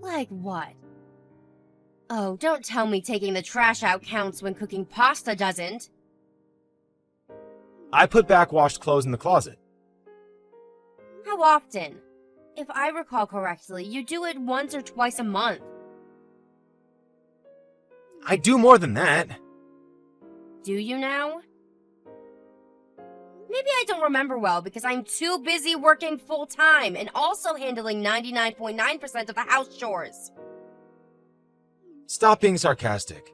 Like what? Oh, don't tell me taking the trash out counts when cooking pasta doesn't. I put back washed clothes in the closet. How often? If I recall correctly, you do it once or twice a month. I do more than that. Do you now? Maybe I don't remember well because I'm too busy working full-time and also handling 99.9% of the house chores. Stop being sarcastic.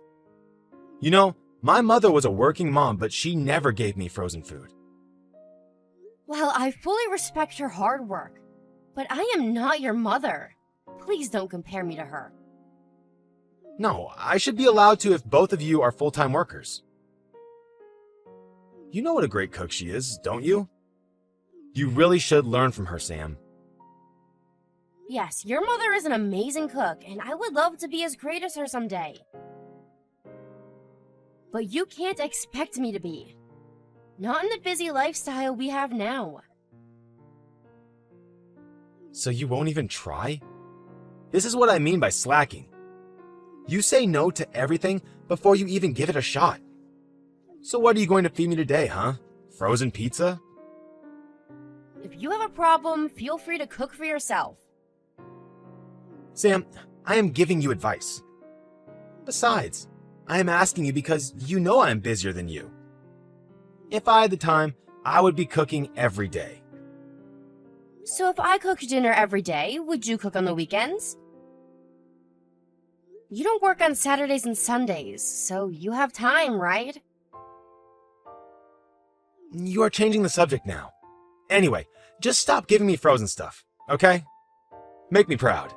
You know, my mother was a working mom, but she never gave me frozen food. Well, I fully respect your hard work, but I am not your mother. Please don't compare me to her. No, I should be allowed to if both of you are full-time workers. You know what a great cook she is, don't you? You really should learn from her, Sam. Yes, your mother is an amazing cook, and I would love to be as great as her someday. But you can't expect me to be. Not in the busy lifestyle we have now. So you won't even try? This is what I mean by slacking. You say no to everything before you even give it a shot. So what are you going to feed me today, huh? Frozen pizza? If you have a problem, feel free to cook for yourself. Sam, I am giving you advice. Besides, I am asking you because you know I am busier than you. If I had the time, I would be cooking every day. So if I cooked dinner every day, would you cook on the weekends? You don't work on Saturdays and Sundays, so you have time, right? You are changing the subject now. Anyway, just stop giving me frozen stuff, okay? Make me proud.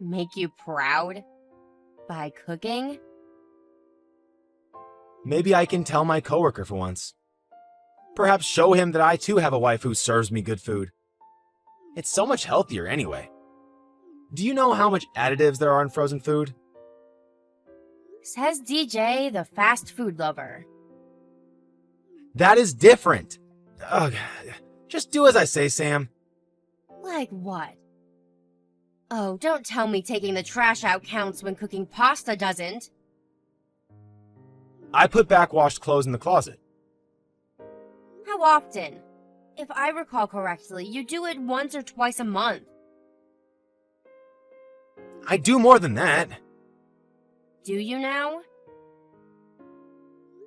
Make you proud? By cooking? Maybe I can tell my coworker for once. Perhaps show him that I too have a wife who serves me good food. It's so much healthier anyway. Do you know how much additives there are in frozen food? Says DJ, the fast food lover. That is different. Ugh. Just do as I say, Sam. Like what? Oh, don't tell me taking the trash out counts when cooking pasta doesn't. I put back washed clothes in the closet. How often? If I recall correctly, you do it once or twice a month. I do more than that. Do you now?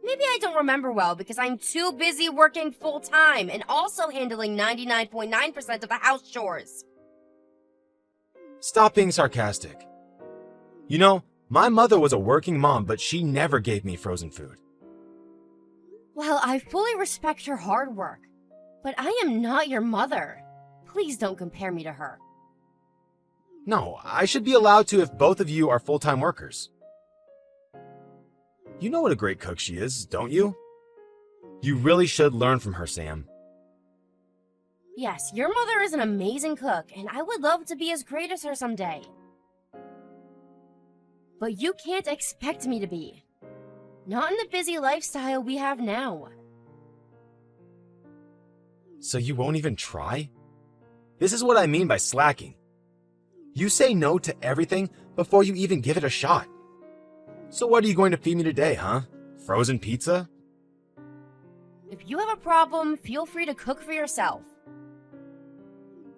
Maybe I don't remember well because I'm too busy working full-time and also handling 99.9% of the house chores. Stop being sarcastic. You know, my mother was a working mom, but she never gave me frozen food. Well, I fully respect your hard work, but I am not your mother. Please don't compare me to her. No, I should be allowed to if both of you are full-time workers. You know what a great cook she is, don't you? You really should learn from her, Sam. Yes, your mother is an amazing cook, and I would love to be as great as her someday. But you can't expect me to be. Not in the busy lifestyle we have now. So you won't even try? This is what I mean by slacking. You say no to everything before you even give it a shot. So what are you going to feed me today, huh? Frozen pizza? If you have a problem, feel free to cook for yourself.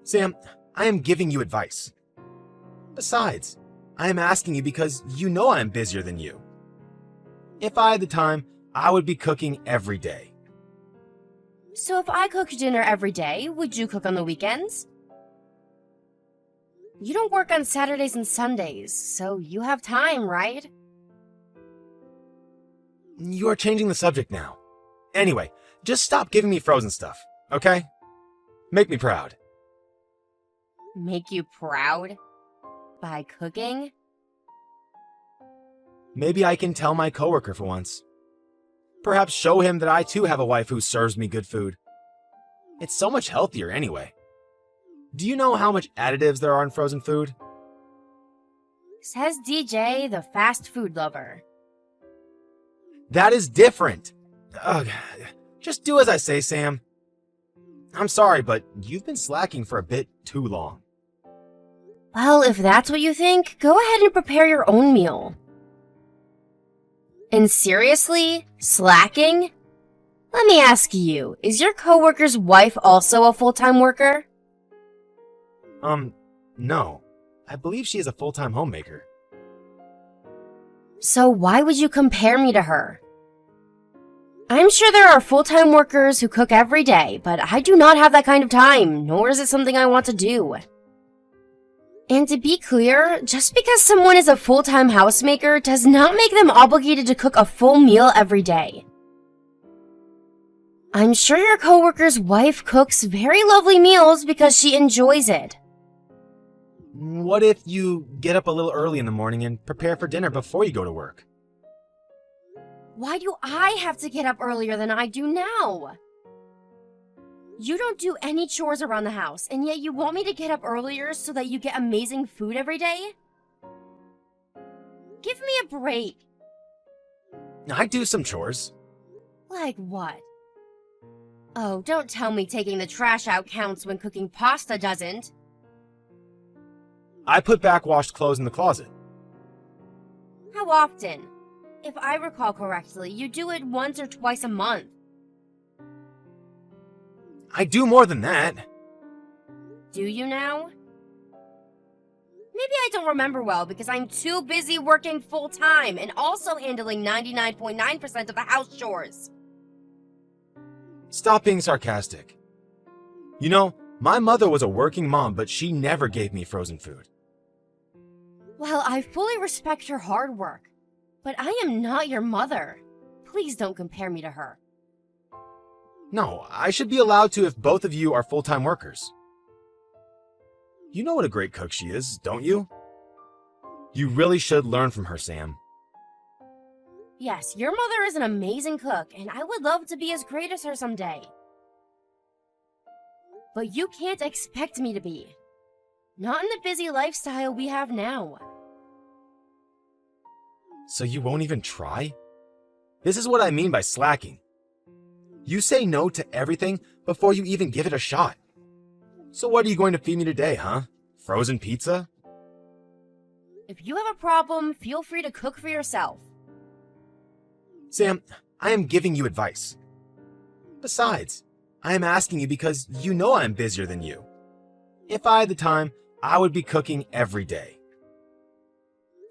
Sam, I am giving you advice. Besides, I am asking you because you know I am busier than you. If I had the time, I would be cooking every day. So if I cooked dinner every day, would you cook on the weekends? You don't work on Saturdays and Sundays, so you have time, right? You are changing the subject now. Anyway, just stop giving me frozen stuff, okay? Make me proud. Make you proud? By cooking? Maybe I can tell my coworker for once. Perhaps show him that I too have a wife who serves me good food. It's so much healthier anyway. Do you know how much additives there are in frozen food? Says DJ, the fast food lover. That is different. Ugh. Just do as I say, Sam. I'm sorry, but you've been slacking for a bit too long. Well, if that's what you think, go ahead and prepare your own meal. And seriously? Slacking? Let me ask you, is your coworker's wife also a full-time worker? No. I believe she is a full-time homemaker. So why would you compare me to her? I'm sure there are full-time workers who cook every day, but I do not have that kind of time, nor is it something I want to do. And to be clear, just because someone is a full-time housemaker does not make them obligated to cook a full meal every day. I'm sure your coworker's wife cooks very lovely meals because she enjoys it. What if you get up a little early in the morning and prepare for dinner before you go to work? Why do I have to get up earlier than I do now? You don't do any chores around the house, and yet you want me to get up earlier so that you get amazing food every day? Give me a break. I do some chores. Like what? Oh, don't tell me taking the trash out counts when cooking pasta doesn't. I put back washed clothes in the closet. How often? If I recall correctly, you do it once or twice a month. I do more than that. Do you now? Maybe I don't remember well because I'm too busy working full-time and also handling 99.9% of the house chores. Stop being sarcastic. You know, my mother was a working mom, but she never gave me frozen food. Well, I fully respect your hard work, but I am not your mother. Please don't compare me to her. No, I should be allowed to if both of you are full-time workers. You know what a great cook she is, don't you? You really should learn from her, Sam. Yes, your mother is an amazing cook, and I would love to be as great as her someday. But you can't expect me to be. Not in the busy lifestyle we have now. So you won't even try? This is what I mean by slacking. You say no to everything before you even give it a shot. So what are you going to feed me today, huh? Frozen pizza? If you have a problem, feel free to cook for yourself. Sam, I am giving you advice. Besides, I am asking you because you know I am busier than you. If I had the time, I would be cooking every day.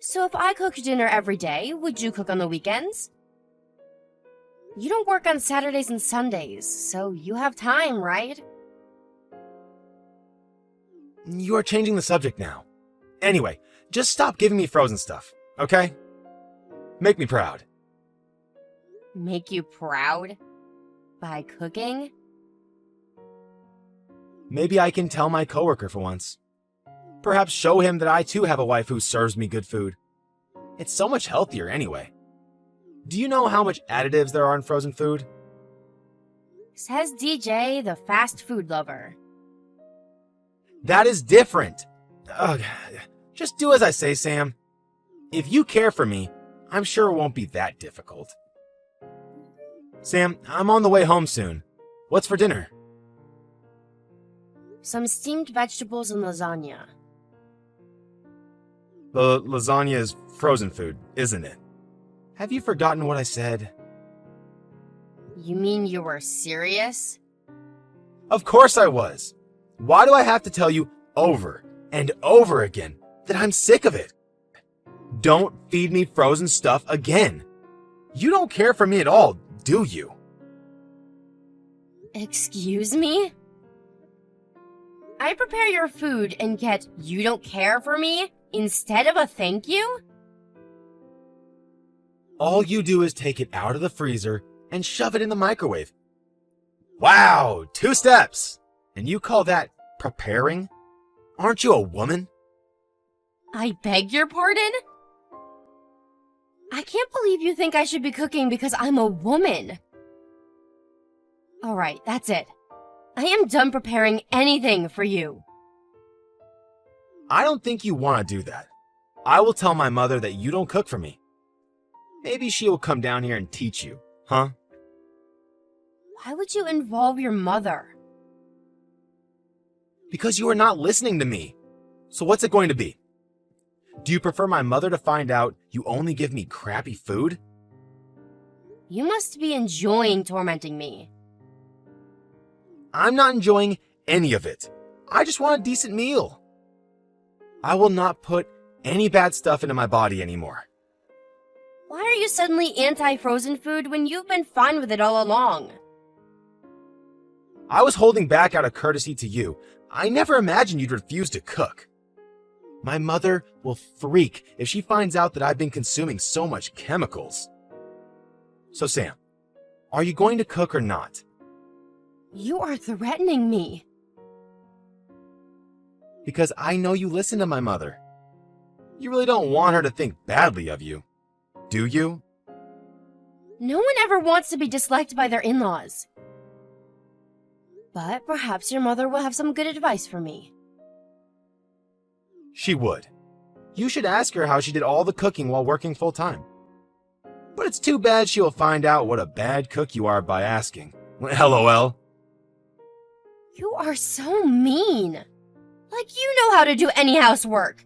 So if I cooked dinner every day, would you cook on the weekends? You don't work on Saturdays and Sundays, so you have time, right? You are changing the subject now. Anyway, just stop giving me frozen stuff, okay? Make me proud. Make you proud? By cooking? Maybe I can tell my coworker for once. Perhaps show him that I too have a wife who serves me good food. It's so much healthier anyway. Do you know how much additives there are in frozen food? Says DJ, the fast food lover. That is different. Ugh. Just do as I say, Sam. If you care for me, I'm sure it won't be that difficult. Sam, I'm on the way home soon. What's for dinner? Some steamed vegetables and lasagna. The lasagna is frozen food, isn't it? Have you forgotten what I said? You mean you were serious? Of course I was. Why do I have to tell you over and over again that I'm sick of it? Don't feed me frozen stuff again. You don't care for me at all, do you? Excuse me? I prepare your food and get "you don't care for me" instead of a thank you? All you do is take it out of the freezer and shove it in the microwave. Wow, 2 steps! And you call that preparing? Aren't you a woman? I beg your pardon? I can't believe you think I should be cooking because I'm a woman. Alright, that's it. I am done preparing anything for you. I don't think you want to do that. I will tell my mother that you don't cook for me. Maybe she will come down here and teach you, huh? Why would you involve your mother? Because you are not listening to me. So what's it going to be? Do you prefer my mother to find out you only give me crappy food? You must be enjoying tormenting me. I'm not enjoying any of it. I just want a decent meal. I will not put any bad stuff into my body anymore. Why are you suddenly anti-frozen food when you've been fine with it all along? I was holding back out of courtesy to you. I never imagined you'd refuse to cook. My mother will freak if she finds out that I've been consuming so much chemicals. So Sam, are you going to cook or not? You are threatening me. Because I know you listen to my mother. You really don't want her to think badly of you, do you? No one ever wants to be disliked by their in-laws. But perhaps your mother will have some good advice for me. She would. You should ask her how she did all the cooking while working full-time. But it's too bad she will find out what a bad cook you are by asking. LOL. You are so mean. Like you know how to do any housework.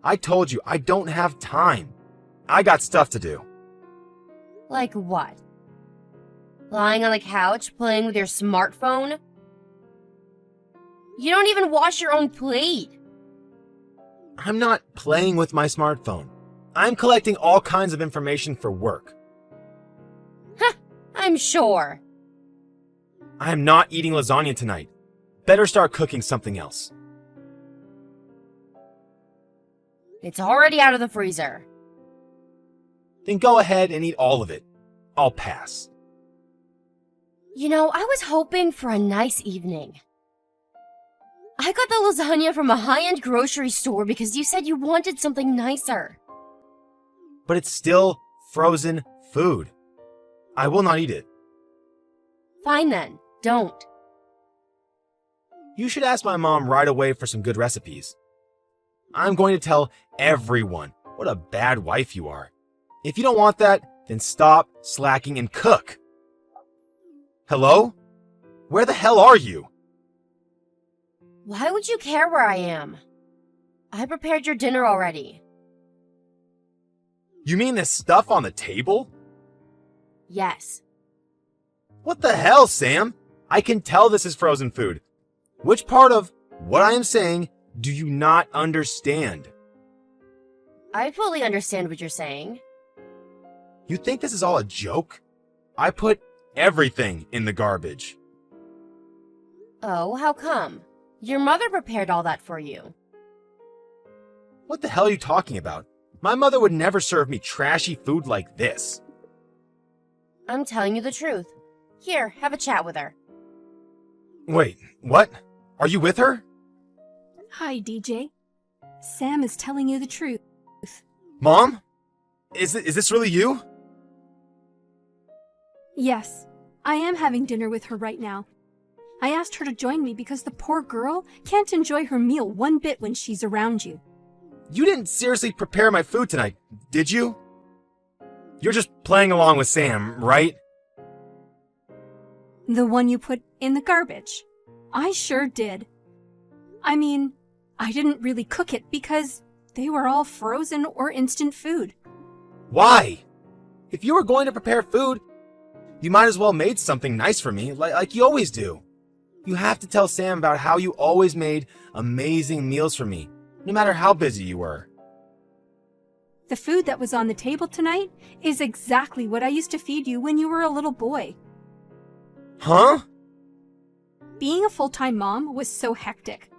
I told you, I don't have time. I got stuff to do. Like what? Lying on the couch playing with your smartphone? You don't even wash your own plate. I'm not playing with my smartphone. I'm collecting all kinds of information for work. Huh, I'm sure. I'm not eating lasagna tonight. Better start cooking something else. It's already out of the freezer. Then go ahead and eat all of it. I'll pass. You know, I was hoping for a nice evening. I got the lasagna from a high-end grocery store because you said you wanted something nicer. But it's still frozen food. I will not eat it. Fine then, don't. You should ask my mom right away for some good recipes. I'm going to tell everyone what a bad wife you are. If you don't want that, then stop slacking and cook. Hello? Where the hell are you? Why would you care where I am? I prepared your dinner already. You mean this stuff on the table? Yes. What the hell, Sam? I can tell this is frozen food. Which part of what I am saying do you not understand? I fully understand what you're saying. You think this is all a joke? I put everything in the garbage. Oh, how come? Your mother prepared all that for you. What the hell are you talking about? My mother would never serve me trashy food like this. I'm telling you the truth. Here, have a chat with her. Wait, what? Are you with her? Hi, DJ. Sam is telling you the truth. Mom? Is this really you? Yes, I am having dinner with her right now. I asked her to join me because the poor girl can't enjoy her meal one bit when she's around you. You didn't seriously prepare my food tonight, did you? You're just playing along with Sam, right? The one you put in the garbage. I sure did. I mean, I didn't really cook it because they were all frozen or instant food. Why? If you were going to prepare food, you might as well made something nice for me, like you always do. You have to tell Sam about how you always made amazing meals for me, no matter how busy you were. The food that was on the table tonight is exactly what I used to feed you when you were a little boy. Huh? Being a full-time mom was so hectic.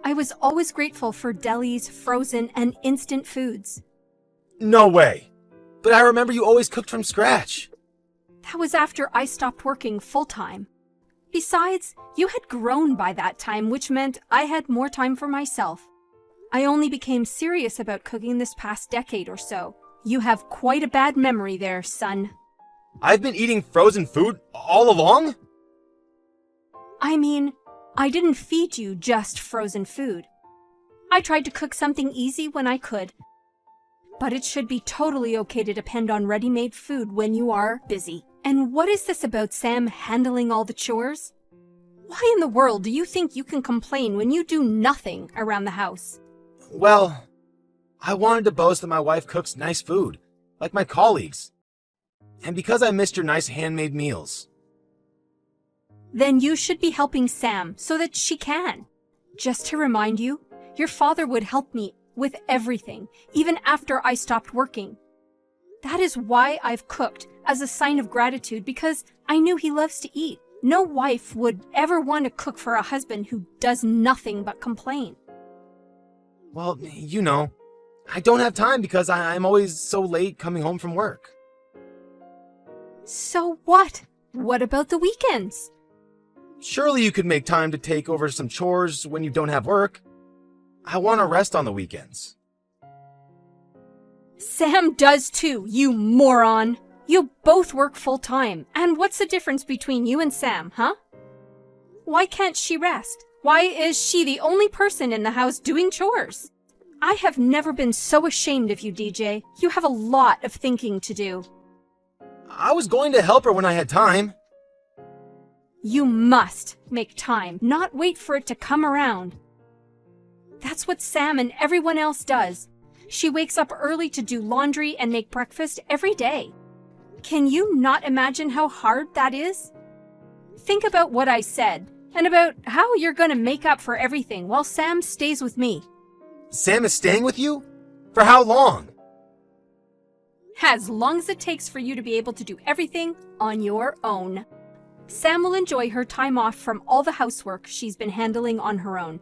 I was always grateful for delis, frozen, and instant foods. No way. But I remember you always cooked from scratch. That was after I stopped working full-time. Besides, you had grown by that time, which meant I had more time for myself. I only became serious about cooking this past decade or so. You have quite a bad memory there, son. I've been eating frozen food all along? I mean, I didn't feed you just frozen food. I tried to cook something easy when I could. But it should be totally okay to depend on ready-made food when you are busy. And what is this about Sam handling all the chores? Why in the world do you think you can complain when you do nothing around the house? Well, I wanted to boast that my wife cooks nice food, like my colleagues. And because I missed your nice handmade meals. Then you should be helping Sam so that she can. Just to remind you, your father would help me with everything, even after I stopped working. That is why I've cooked, as a sign of gratitude, because I knew he loves to eat. No wife would ever want to cook for a husband who does nothing but complain. Well, you know, I don't have time because I'm always so late coming home from work. So what? What about the weekends? Surely you could make time to take over some chores when you don't have work. I want to rest on the weekends. Sam does too, you moron! You both work full-time, and what's the difference between you and Sam, huh? Why can't she rest? Why is she the only person in the house doing chores? I have never been so ashamed of you, DJ. You have a lot of thinking to do. I was going to help her when I had time. You must make time, not wait for it to come around. That's what Sam and everyone else does. She wakes up early to do laundry and make breakfast every day. Can you not imagine how hard that is? Think about what I said, and about how you're going to make up for everything while Sam stays with me. Sam is staying with you? For how long? As long as it takes for you to be able to do everything on your own. Sam will enjoy her time off from all the housework she's been handling on her own.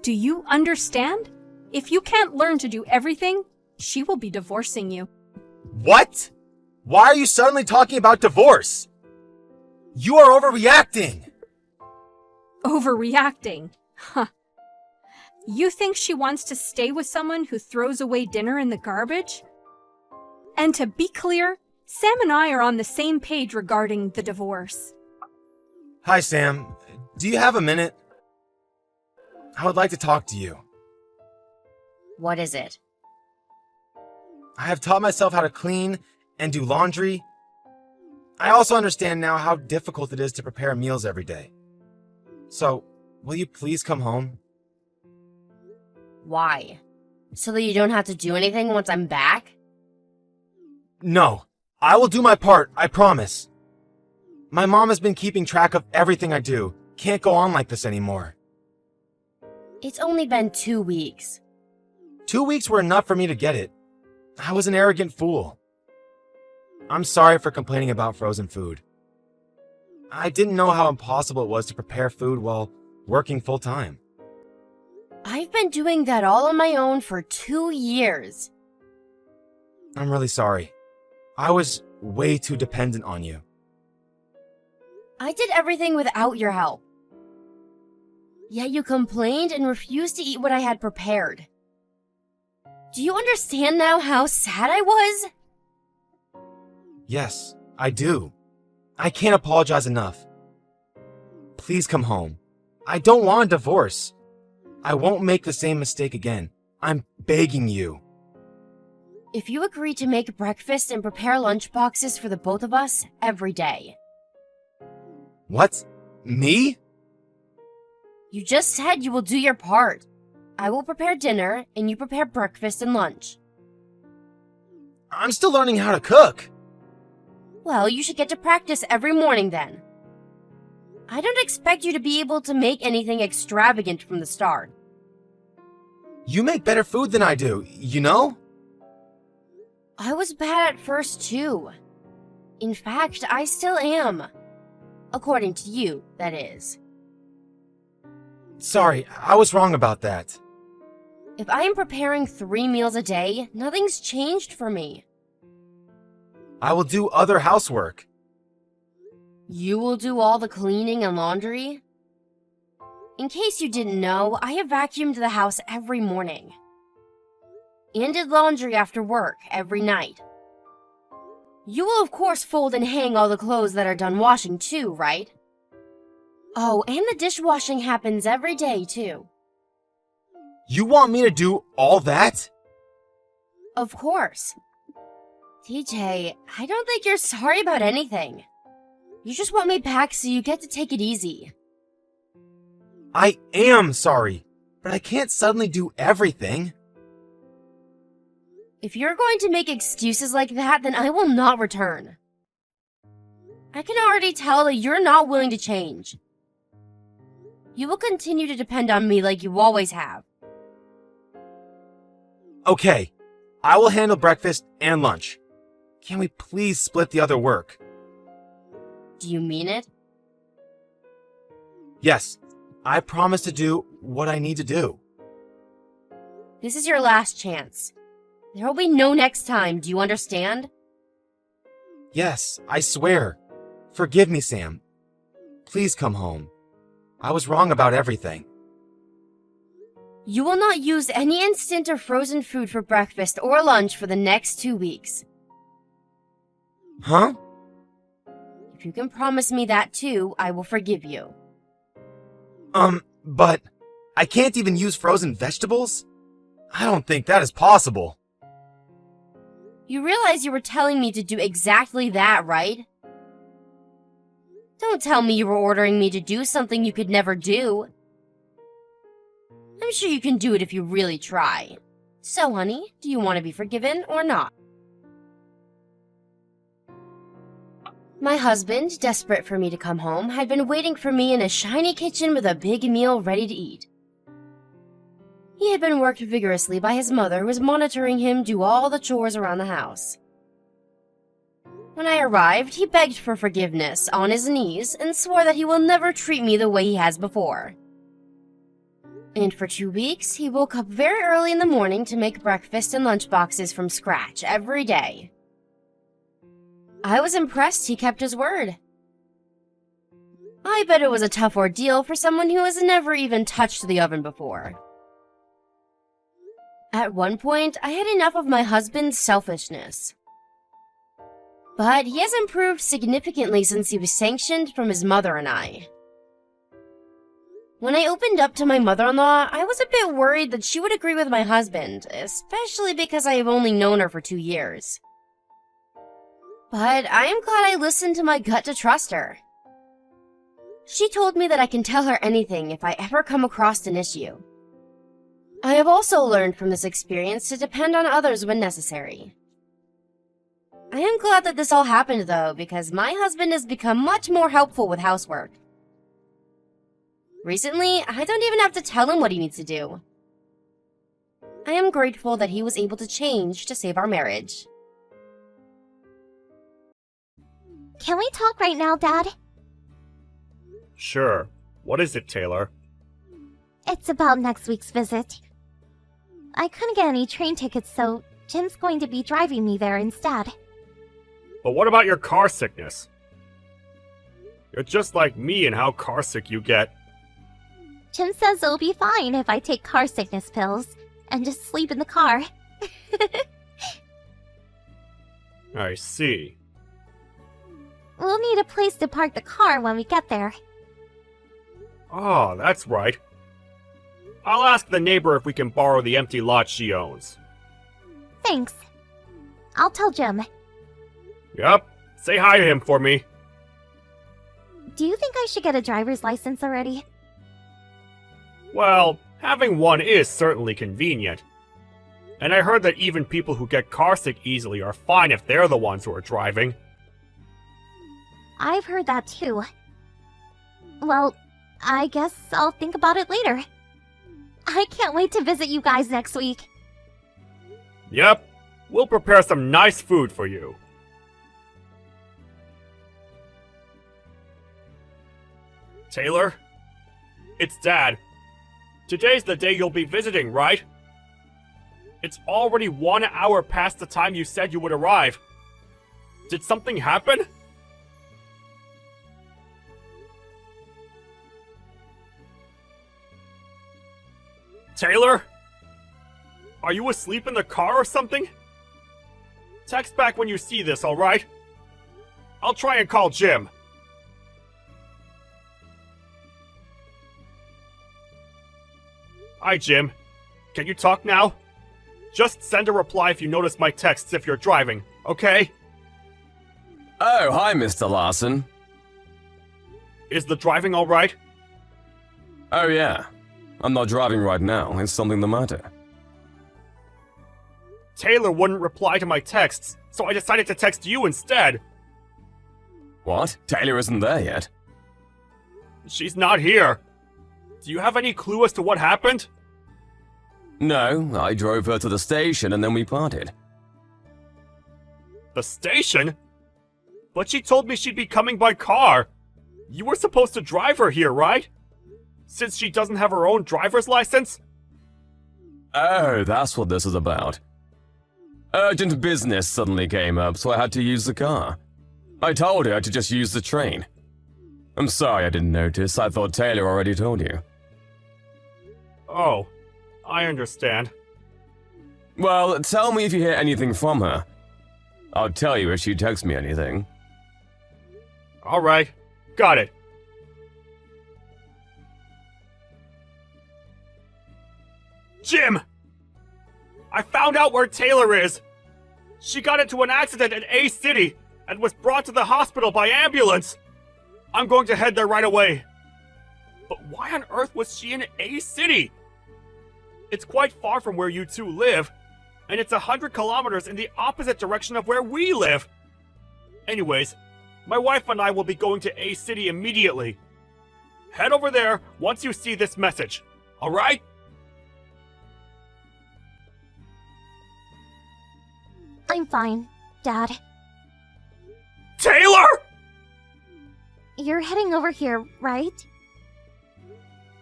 Do you understand? If you can't learn to do everything, she will be divorcing you. What? Why are you suddenly talking about divorce? You are overreacting. Overreacting? Huh. You think she wants to stay with someone who throws away dinner in the garbage? And to be clear, Sam and I are on the same page regarding the divorce. Hi, Sam. Do you have a minute? I would like to talk to you. What is it? I have taught myself how to clean and do laundry. I also understand now how difficult it is to prepare meals every day. So, will you please come home? Why? So that you don't have to do anything once I'm back? No, I will do my part, I promise. My mom has been keeping track of everything I do. Can't go on like this anymore. It's only been 2 weeks. 2 weeks were enough for me to get it. I was an arrogant fool. I'm sorry for complaining about frozen food. I didn't know how impossible it was to prepare food while working full-time. I've been doing that all on my own for 2 years. I'm really sorry. I was way too dependent on you. I did everything without your help. Yet you complained and refused to eat what I had prepared. Do you understand now how sad I was? Yes, I do. I can't apologize enough. Please come home. I don't want a divorce. I won't make the same mistake again. I'm begging you. If you agree to make breakfast and prepare lunch boxes for the both of us every day. What? Me? You just said you will do your part. I will prepare dinner and you prepare breakfast and lunch. I'm still learning how to cook. Well, you should get to practice every morning then. I don't expect you to be able to make anything extravagant from the start. You make better food than I do, you know? I was bad at first too. In fact, I still am. According to you, that is. Sorry, I was wrong about that. If I am preparing 3 meals a day, nothing's changed for me. I will do other housework. You will do all the cleaning and laundry? In case you didn't know, I have vacuumed the house every morning. And did laundry after work every night. You will of course fold and hang all the clothes that are done washing too, right? Oh, and the dishwashing happens every day too. You want me to do all that? Of course. TJ, I don't think you're sorry about anything. You just want me back so you get to take it easy. I am sorry, but I can't suddenly do everything. If you're going to make excuses like that, then I will not return. I can already tell that you're not willing to change. You will continue to depend on me like you always have. Okay, I will handle breakfast and lunch. Can we please split the other work? Do you mean it? Yes, I promise to do what I need to do. This is your last chance. There will be no next time, do you understand? Yes, I swear. Forgive me, Sam. Please come home. I was wrong about everything. You will not use any instant or frozen food for breakfast or lunch for the next 2 weeks. Huh? If you can promise me that too, I will forgive you. But I can't even use frozen vegetables? I don't think that is possible. You realize you were telling me to do exactly that, right? Don't tell me you were ordering me to do something you could never do. I'm sure you can do it if you really try. So, honey, do you want to be forgiven or not? My husband, desperate for me to come home, had been waiting for me in a shiny kitchen with a big meal ready to eat. He had been worked vigorously by his mother, who was monitoring him do all the chores around the house. When I arrived, he begged for forgiveness on his knees and swore that he will never treat me the way he has before. And for 2 weeks, he woke up very early in the morning to make breakfast and lunch boxes from scratch every day. I was impressed he kept his word. I bet it was a tough ordeal for someone who has never even touched the oven before. At one point, I had enough of my husband's selfishness. But he has improved significantly since he was sanctioned from his mother and I. When I opened up to my mother-in-law, I was a bit worried that she would agree with my husband, especially because I have only known her for 2 years. But I am glad I listened to my gut to trust her. She told me that I can tell her anything if I ever come across an issue. I have also learned from this experience to depend on others when necessary. I am glad that this all happened though, because my husband has become much more helpful with housework. Recently, I don't even have to tell him what he needs to do. I am grateful that he was able to change to save our marriage. Can we talk right now, Dad? Sure. What is it, Taylor? It's about next week's visit. I couldn't get any train tickets, so Jim's going to be driving me there instead. But what about your car sickness? You're just like me in how car sick you get. Jim says it'll be fine if I take car sickness pills and just sleep in the car. I see. We'll need a place to park the car when we get there. Oh, that's right. I'll ask the neighbor if we can borrow the empty lot she owns. Thanks. I'll tell Jim. Yup. Say hi to him for me. Do you think I should get a driver's license already? Well, having one is certainly convenient. And I heard that even people who get carsick easily are fine if they're the ones who are driving. I've heard that too. Well, I guess I'll think about it later. I can't wait to visit you guys next week. Yep. We'll prepare some nice food for you. Taylor? It's Dad. Today's the day you'll be visiting, right? It's already 1 hour past the time you said you would arrive. Did something happen? Taylor? Are you asleep in the car or something? Text back when you see this, alright? I'll try and call Jim. Hi, Jim. Can you talk now? Just send a reply if you notice my texts if you're driving, okay? Oh, hi, Mr. Larson. Is the driving alright? Oh yeah. I'm not driving right now. Is something the matter? Taylor wouldn't reply to my texts, so I decided to text you instead. What? Taylor isn't there yet. She's not here. Do you have any clue as to what happened? No, I drove her to the station and then we parted. The station? But she told me she'd be coming by car. You were supposed to drive her here, right? Since she doesn't have her own driver's license? Oh, that's what this is about. Urgent business suddenly came up, so I had to use the car. I told her to just use the train. I'm sorry I didn't notice. I thought Taylor already told you. Oh, I understand. Well, tell me if you hear anything from her. I'll tell you if she texts me anything. Alright, got it. Jim! I found out where Taylor is! She got into an accident in A City and was brought to the hospital by ambulance! I'm going to head there right away. But why on earth was she in A City? It's quite far from where you two live, and it's 100 kilometers in the opposite direction of where we live. Anyways, my wife and I will be going to A City immediately. Head over there once you see this message, alright? I'm fine, Dad. Taylor! You're heading over here, right?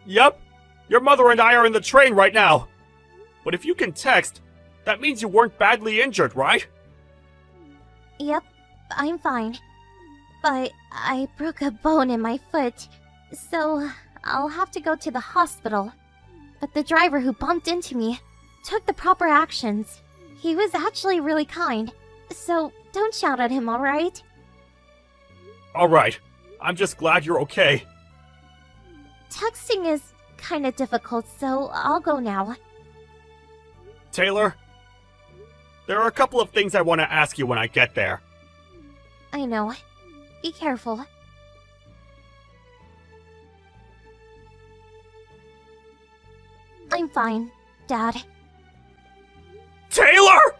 Yep. Your mother and I are in the train right now. But if you can text, that means you weren't badly injured, right? Yep, I'm fine. But I broke a bone in my foot, so I'll have to go to the hospital. But the driver who bumped into me took the proper actions. He was actually really kind, so don't shout at him, alright? Alright. I'm just glad you're okay. Texting is kinda difficult, so I'll go now. Taylor, there are a couple of things I want to ask you when I get there. I know. Be careful. I'm fine, Dad. Taylor!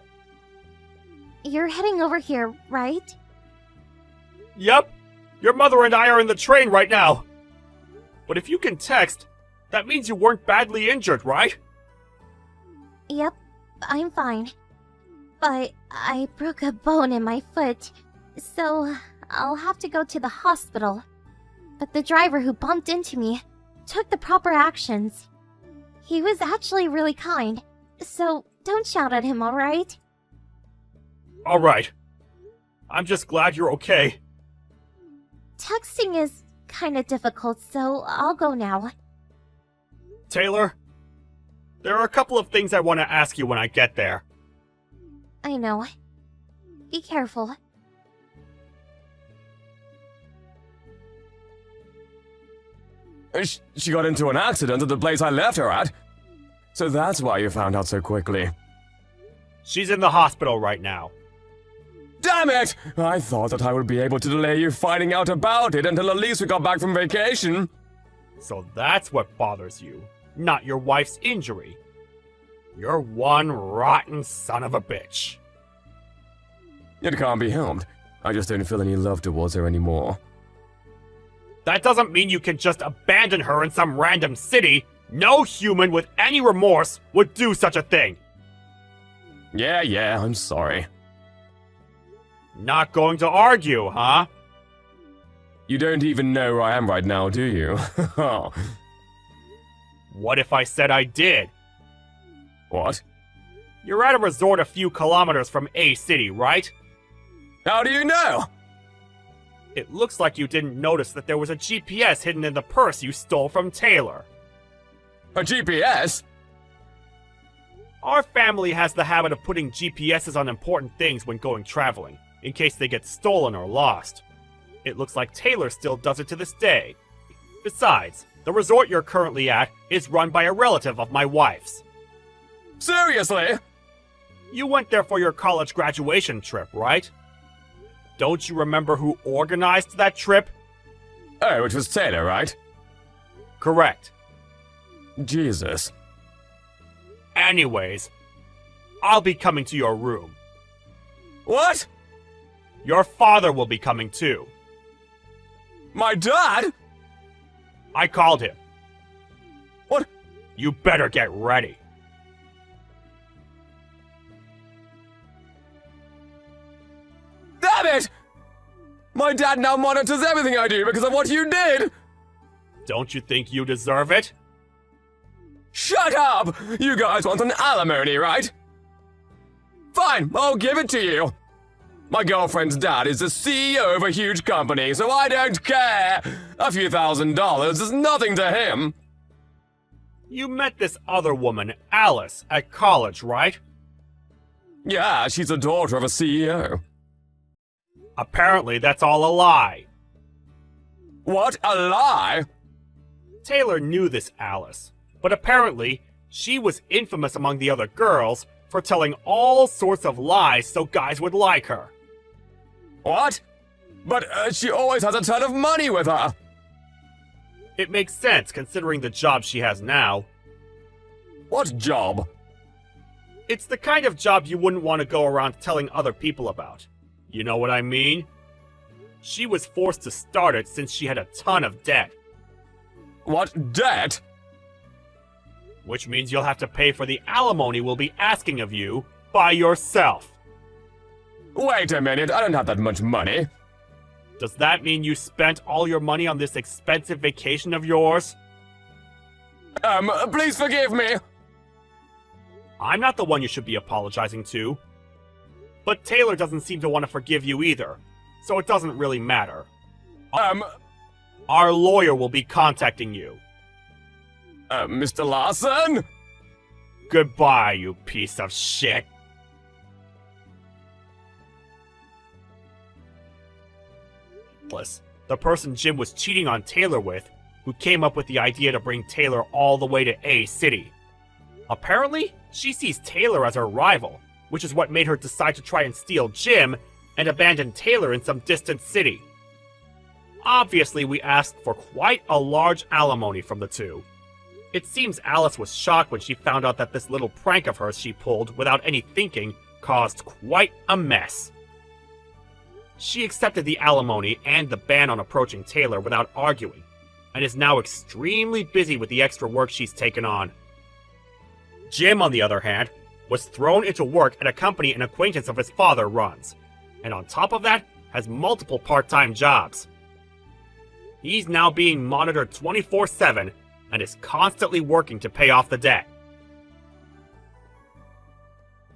You're heading over here, right? Yep. Your mother and I are in the train right now. But if you can text, that means you weren't badly injured, right? Yep, I'm fine. But I broke a bone in my foot, so I'll have to go to the hospital. But the driver who bumped into me took the proper actions. He was actually really kind, so don't shout at him, alright? Alright. I'm just glad you're okay. Texting is kinda difficult, so I'll go now. Taylor, there are a couple of things I want to ask you when I get there. I know. Be careful. She got into an accident at the place I left her at. So that's why you found out so quickly. She's in the hospital right now. Damn it! I thought that I would be able to delay you finding out about it until at least we got back from vacation. So that's what bothers you, not your wife's injury. You're one rotten son of a bitch. It can't be helped. I just don't feel any love towards her anymore. That doesn't mean you can just abandon her in some random city. No human with any remorse would do such a thing. Yeah, I'm sorry. Not going to argue, huh? You don't even know where I am right now, do you? What if I said I did? What? You're at a resort a few kilometers from A City, right? How do you know? It looks like you didn't notice that there was a GPS hidden in the purse you stole from Taylor. A GPS? Our family has the habit of putting GPSs on important things when going traveling, in case they get stolen or lost. It looks like Taylor still does it to this day. Besides, the resort you're currently at is run by a relative of my wife's. Seriously? You went there for your college graduation trip, right? Don't you remember who organized that trip? Oh, it was Taylor, right? Correct. Jesus. Anyways, I'll be coming to your room. What? Your father will be coming too. My dad? I called him. What? You better get ready. Damn it! My dad now monitors everything I do because of what you did! Don't you think you deserve it? Shut up! You guys want an alimony, right? Fine, I'll give it to you. My girlfriend's dad is the CEO of a huge company, so I don't care. A few $1,000s is nothing to him. You met this other woman, Alice, at college, right? Yeah, she's the daughter of a CEO. Apparently, that's all a lie. What? A lie? Taylor knew this Alice, but apparently, she was infamous among the other girls for telling all sorts of lies so guys would like her. What? But she always has a ton of money with her. It makes sense considering the job she has now. What job? It's the kind of job you wouldn't want to go around telling other people about. You know what I mean? She was forced to start it since she had a ton of debt. What debt? Which means you'll have to pay for the alimony we'll be asking of you by yourself. Wait a minute, I don't have that much money. Does that mean you spent all your money on this expensive vacation of yours? Please forgive me. I'm not the one you should be apologizing to. But Taylor doesn't seem to want to forgive you either, so it doesn't really matter. Our lawyer will be contacting you. Mr. Larson? Goodbye, you piece of shit. The person Jim was cheating on Taylor with, who came up with the idea to bring Taylor all the way to A City. Apparently, she sees Taylor as her rival, which is what made her decide to try and steal Jim and abandon Taylor in some distant city. Obviously, we asked for quite a large alimony from the two. It seems Alice was shocked when she found out that this little prank of hers she pulled without any thinking caused quite a mess. She accepted the alimony and the ban on approaching Taylor without arguing, and is now extremely busy with the extra work she's taken on. Jim, on the other hand, was thrown into work at a company an acquaintance of his father runs, and on top of that, has multiple part-time jobs. He's now being monitored 24/7 and is constantly working to pay off the debt.